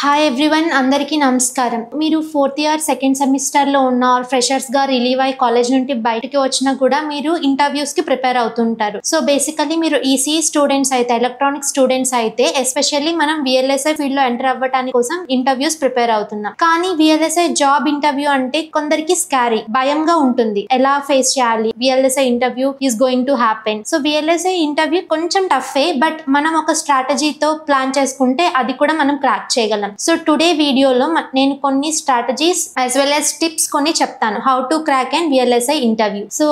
Hi everyone, అందరికీ నమస్కారం. మీరు 4th ఇయర్ సెకండ్ సెమిస్టర్లో ఉన్న ఫ్రెషర్స్గా రిలీవ్ అయ్యి కాలేజ్ నుండి బయటికి వచ్చినా కూడా మీరు ఇంటర్వ్యూస్కి ప్రిపేర్ అవుతుంటారు. సో బేసికలీ మీరు ఈసీఈ స్టూడెంట్స్ అయితే, ఎలక్ట్రానిక్ స్టూడెంట్స్ అయితే ఎస్పెషల్లీ మనం విఎల్ఎస్ఐ ఫీల్డ్లో ఎంటర్ అవ్వడానికి కోసం ఇంటర్వ్యూస్ ప్రిపేర్ అవుతున్నాం. కానీ విఎల్ఎస్ఐ జాబ్ ఇంటర్వ్యూ అంటే కొందరికి స్కారీ, భయంగా ఉంటుంది. ఎలా ఫేస్ చేయాలి, VLSI interview is going to happen. So VLSI interview కొంచెం టఫే, బట్ మనం ఒక స్ట్రాటజీతో ప్లాన్ చేసుకుంటే అది కూడా మనం క్రాక్ చేయగలం. సో టుడే వీడియోలో నేను కొన్ని strategies as well as tips కొన్ని చెప్తాను, how to crack and VLSI interview. So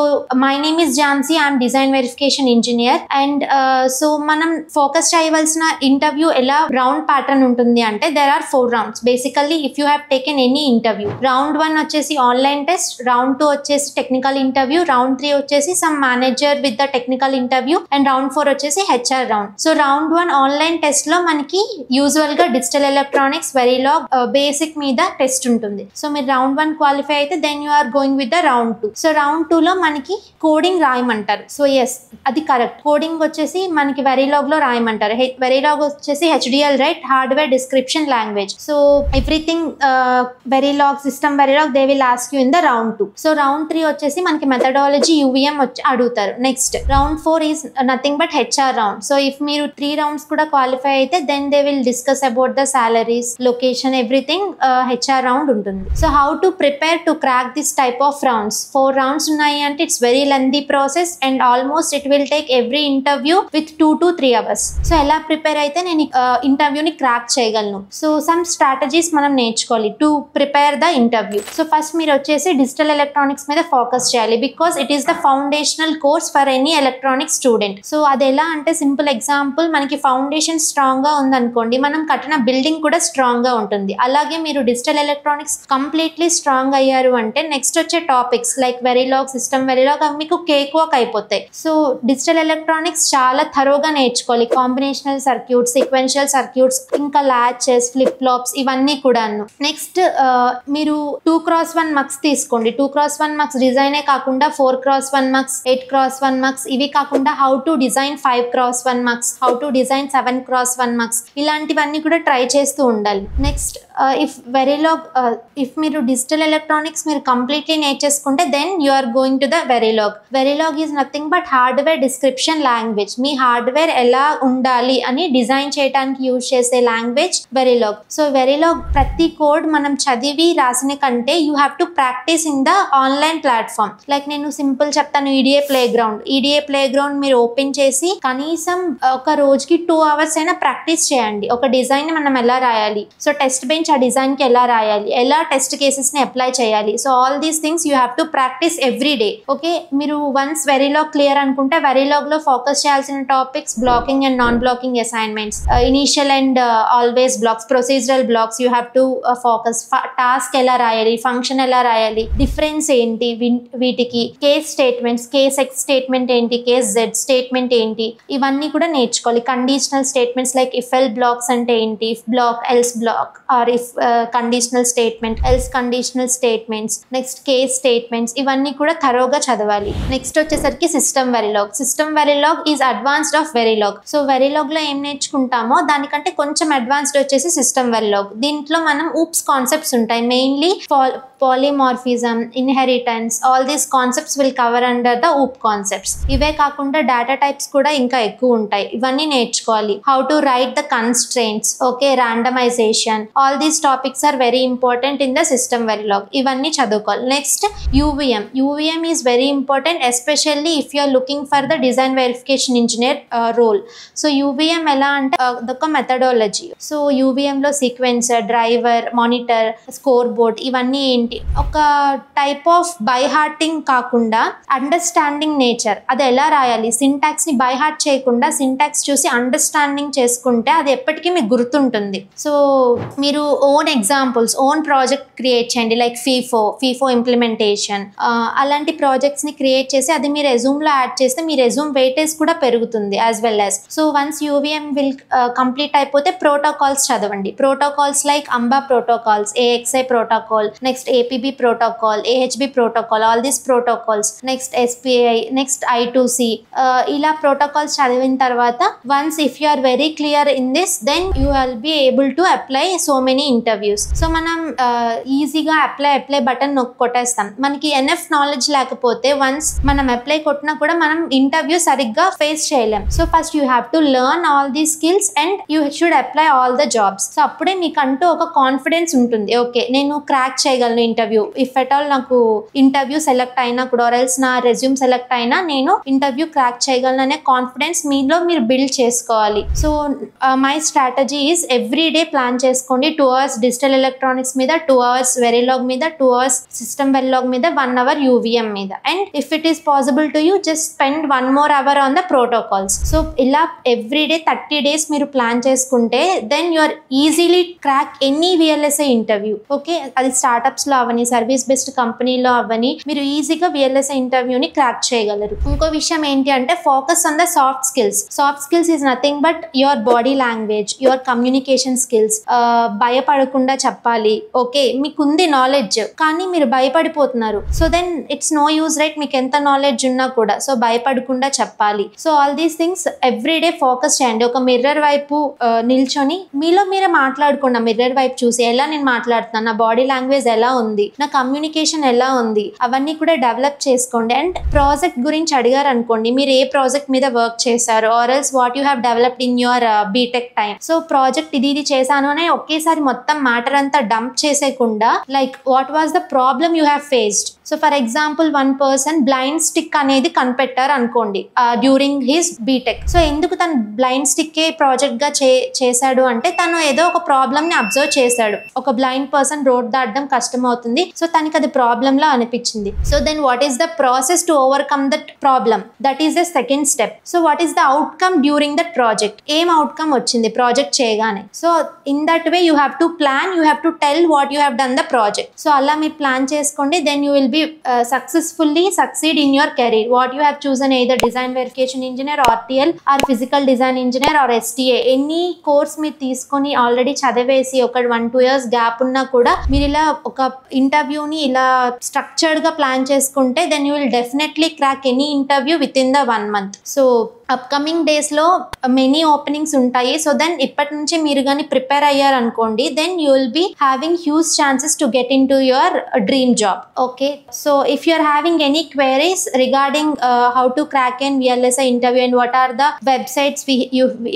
my name is Jhansi, I'm design verification engineer. And so మనం ఫోకస్ చేయవలసిన ఇంటర్వ్యూ ఎలా రౌండ్ ప్యాటర్న్ ఉంటుంది అంటే there are 4 rounds. Basically if you have taken any interview, round 1 వచ్చేసి online test, round 2 వచ్చేసి technical interview, round 3 వచ్చేసి some manager with the technical interview, and round 4 వచ్చేసి HR round. So round 1 online test లో మనకి usual గా digital electronics, Verilog, basic మీద test ఉంటుంది. So మీరు రౌండ్ 1 క్వాలిఫై అయితే then you are going with the round 2. So round 2 లో మనకి కోడింగ్ రాయమంటారు. సో ఎస్, అది కరెక్ట్. కోడింగ్ వచ్చేసి మనకి వెరీలాగ్ లో రాయమంటారు. వెరీలాగ్ వచ్చేసి HDL, right, hardware description language. So everything Verilog, system Verilog they will ask you in the round 2. So round 3 వచ్చేసి మనకి మెథడాలజీ, యూవీఎం అడుగుతారు. Next round 4 is nothing but HR round. So if మీరు 3 rounds కూడా qualify అయితే then they will discuss about the salaries, location, everything HR round ఉంటుంది. So how to prepare to crack this type of rounds? 4 rounds ఉన్నాయి అంటే it's very lengthy process and almost it will take every interview with 2 to 3 hours. So ఎలా prepare అయితే నేను ఇంటర్వ్యూని crack చేయగలను? So some strategies మనం నేర్చుకోవాలి to prepare the interview. So first మీరు వచ్చేసి డిజిటల్ ఎలక్ట్రానిక్స్ మీద ఫోకస్ చేయాలి, because it is the foundational course for any electronic student. So అది ఎలా అంటే, సింపుల్ ఎగ్జాంపుల్, మనకి ఫౌండేషన్ స్ట్రాంగ్ గా ఉందనుకోండి, మనం కట్టిన బిల్డింగ్ కూడా స్ట్రాంగ్ గా ఉంటుంది. అలాగే మీరు డిజిటల్ ఎలక్ట్రానిక్స్ కంప్లీట్లీ స్ట్రాంగ్ అయ్యారు అంటే నెక్స్ట్ వచ్చే టాపిక్స్ లైక్ వెరీలాగ్, సిస్టమ్ వెరీలాగ్ అవి మీకు కేక్ వాక్ అయిపోతాయి. సో డిజిటల్ ఎలక్ట్రానిక్స్ చాలా థరోగా నేర్చుకోవాలి. కాంబినేషనల్ సర్క్యూట్స్, సీక్వెన్షియల్ సర్క్యూట్స్, ఇంకా లాచెస్, ఫ్లిప్ ఫ్లాప్స్, ఇవన్నీ కూడాను. నెక్స్ట్ మీరు 2x1 మార్క్స్ తీసుకోండి. 2x1 మార్క్స్ డిజైనే కాకుండా 4x1 మార్క్స్, 8x1 మార్క్స్, ఇవి కాకుండా how to design 5x1 marks, how to design 7x1 marks, ఇలాంటివన్నీ కూడా ట్రై చేస్తూ ఉండాలి. నెక్స్ట్ ఇఫ్ మీరు డిజిటల్ ఎలక్ట్రానిక్స్ మీరు కంప్లీట్లీ నేర్చేసుకుంటే then you are going to the Verilog. Verilog is nothing but hardware description language. మీ హార్డ్వేర్ ఎలా ఉండాలి అని డిజైన్ చేయడానికి యూజ్ చేసే లాంగ్వేజ్ వెరీలాగ్. సో వెరీలాగ్ ప్రతి కోడ్ మనం చదివి రాసిన కంటే you have to practice in the online platform. Like నేను సింపుల్ చెప్తాను, ఈడిఏ ప్లే గ్రౌండ్ మీరు ఓపెన్ చేసి కనీసం ఒక రోజుకి 2 hours అయినా ప్రాక్టీస్ చేయండి. ఒక డిజైన్ మనం ఎలా రాయాలి, సో టెస్ట్ బెంచ్ ఆ డిజైన్ కి ఎలా రాయాలి, ఎలా టెస్ట్ కేసెస్ ని అప్లై చేయాలి. So all these things you have to practice every day. Okay, మీరు వన్స్ వెరీలాగ్ క్లియర్ అనుకుంటే వెరీలాగ్ లో ఫోకస్ చేయాల్సిన topics blocking and non blocking assignments, initial and always blocks, procedural blocks you have to focus. Task ఎలా రాయాలి, function ఎలా రాయాలి, difference ఏంటి వీటికి, case statements, case X statement ఏంటి, కేస్ జెడ్ స్టేట్మెంట్ ఏంటి, ఇవన్నీ కూడా నేర్చుకోవాలి. Conditional statements like if else blocks అంటే ఏంటి, if block, else block, or if conditional statement, else conditional statements, next case statements, ఇవన్నీ కూడా థరోగా చదవాలి. నెక్స్ట్ వచ్చేసరికి system Verilog is advanced of Verilog. So Verilog లో ఏం నేర్చుకుంటామో దానికంటే కొంచెం అడ్వాన్స్డ్ వచ్చేసి సిస్టమ్ వెరీలాగ్. దీంట్లో మనం ఊప్స్ కాన్సెప్ట్స్ ఉంటాయి, mainly polymorphism, inheritance, all these concepts will cover under the OOP concepts. ఇవే కాకుండా డేటా టైప్స్ కూడా ఇంకా ఎక్కువ ఉంటాయి, ఇవన్నీ నేర్చుకోవాలి. How to right the constraints, okay, randomization, all these topics are very important in the system verilog. ఇవన్నీ చదువుకోవాలి. Next UVM is very important, especially if you are looking for the design verification engineer role. So UVM ఎలా అంటే అదొక methodology. So UVM లో sequencer, driver, monitor, score board, ఇవన్నీ ఏంటి, ఒక type of by hearting కాకుండా అండర్స్టాండింగ్ నేచర్, అది ఎలా రాయాలి, సింటాక్స్ ని బై హార్ట్ చేయకుండా సింటాక్స్ చూసి అండర్స్టాండింగ్ చేసుకుంటే అది ఎప్పటికీ మీకు గుర్తుంటుంది. సో మీరు ఓన్ ప్రాజెక్ట్ క్రియేట్ చేయండి, లైక్ ఫీఫో ఇంప్లిమెంటేషన్, అలాంటి ప్రాజెక్ట్స్ ని క్రియేట్ చేసి అది మీ రెజ్యూమ్ లో యాడ్ చేస్తే మీ రెజ్యూమ్ వెయిటేజ్ కూడా పెరుగుతుంది as well as. So once UVM will complete అయిపోతే ప్రోటోకాల్స్ చదవండి. Protocols like AMBA protocols, AXI protocol, next APB protocol, AHB protocol, all these protocols, next SPI, next I2C, ఇలా protocols చదివిన తర్వాత once if you are very clear in this, then you will be able to to apply so many interviews. So మనం ఈజీగా apply button కొట్టేస్తాం. మనకి enough knowledge లేకపోతే once మనం apply కొట్టినా కూడా మనం ఇంటర్వ్యూ సరిగ్గా ఫేస్ చేయలేం. So first you have to learn all the skills and you should apply all the jobs. So అప్పుడే మీకంటూ ఒక కాన్ఫిడెన్స్ ఉంటుంది. ఓకే, నేను క్రాక్ చేయగలను ఇంటర్వ్యూ. ఇఫ్ ఎట్ ఆల్ నాకు ఇంటర్వ్యూ సెలెక్ట్ అయినా కూడా ఆర్ఎల్స్ నా రెజ్యూమ్ సెలెక్ట్ అయినా నేను ఇంటర్వ్యూ క్రాక్ చేయగలను అనే కాన్ఫిడెన్స్ మీలో మీరు బిల్డ్ చేసుకోవాలి. So my strategy is every day plan చేసుకోండి. 2 hours డిజిటల్ ఎలక్ట్రానిక్స్ మీద, 2 hours వెరీలాగ్ మీద, 2 hours సిస్టమ్ వెరీలాగ్ మీద, 1 hour UVM మీద. And if it is possible to you just spend 1 more hour on the protocols. So ఇలా every day 30 days మీరు plan చేసుకుంటే then you are easily crack any VLSI interview. Okay, అది startups లో అవని, service based కంపెనీలో అవని, మీరు ఈజీగా VLSI ఇంటర్వ్యూని crack చేయగలరు. ఇంకో విషయం ఏంటి అంటే focus on the soft skills. Soft skills is nothing but your body language, your communication skills. భయపడకుండా చెప్పాలి. ఓకే, మీకుంది నాలెడ్జ్ కానీ మీరు భయపడిపోతున్నారు. So then it's no use, right? మీకు ఎంత నాలెడ్జ్ ఉన్నా కూడా. సో భయపడకుండా చెప్పాలి. So all these things every day focus చేయండి. ఒక మిర్రర్ వైపు నిల్చొని మీలో మీరే మాట్లాడుకోండి. మిర్రర్ వైపు చూసి ఎలా నేను మాట్లాడుతున్నాను, నా బాడీ లాంగ్వేజ్ ఎలా ఉంది, నా కమ్యూనికేషన్ ఎలా ఉంది, అవన్నీ కూడా డెవలప్ చేసుకోండి. అండ్ ప్రాజెక్ట్ గురించి అడిగారు అనుకోండి, మీరు ఏ ప్రాజెక్ట్ మీద వర్క్ చేశారు or else what you have developed in your BTech time. So project ఇది చేశాను అని ఒకేసారి మొత్తం మ్యాటర్ అంతా డంప్ చేసేయకుండా like what was the problem you have faced. So for example one person blind stick అనేది కనిపెట్టారు అనుకోండి డ్యూరింగ్ హిస్ బీటెక్. సో ఎందుకు తను బ్లైండ్ స్టిక్కే ప్రాజెక్ట్ గా చేశాడు అంటే తను ఏదో ఒక ప్రాబ్లమ్ ని అబ్జర్వ్ చేశాడు. ఒక బ్లైండ్ పర్సన్ రోడ్ దాటడం కష్టం అవుతుంది. సో తనకి అది ప్రాబ్లమ్ లా అనిపించింది. So then what is the process to overcome that problem? That is the second step. So what is the outcome during that project? ఏం అవుట్కమ్ వచ్చింది ప్రాజెక్ట్ చేయగానే? So in that way you have to plan, you have to tell what you have done the project. So అలా మీరు plan చేసుకోండి. Then you will be successfully succeed in your career. What you have chosen, either design verification engineer, RTL, or physical design engineer, or STA, any course మీరు తీసుకొని already చదివేసి ఒక 1-2 years gap ఉన్నా కూడా మీరు ఇలా ఒక ఇంటర్వ్యూని ఇలా స్ట్రక్చర్డ్ గా ప్లాన్ చేసుకుంటే then you will definitely crack any interview with in the 1 month. So upcoming డేస్లో మెనీ ఓపెనింగ్స్ ఉంటాయి. సో దెన్ ఇప్పటి నుంచి మీరు కానీ ప్రిపేర్ అయ్యారు అనుకోండి, then you will be having huge chances to get in to your dream job. Okay, so if you're having any queries regarding how to crack an VLSI interview and what are the websites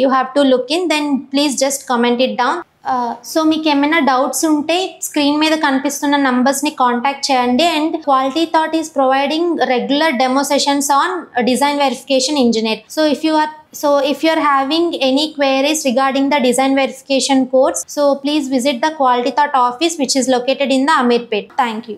you have to look in, then please just comment it down. So మీకు ఏమైనా doubts ఉంటే screen మీద కనిపిస్తున్న నంబర్స్ని contact చేయండి. And quality thought is providing regular demo sessions on design verification engineer. So if you are having any queries regarding the design verification course, so please visit the Quality Thought office which is located in the Amirpet. Thank you.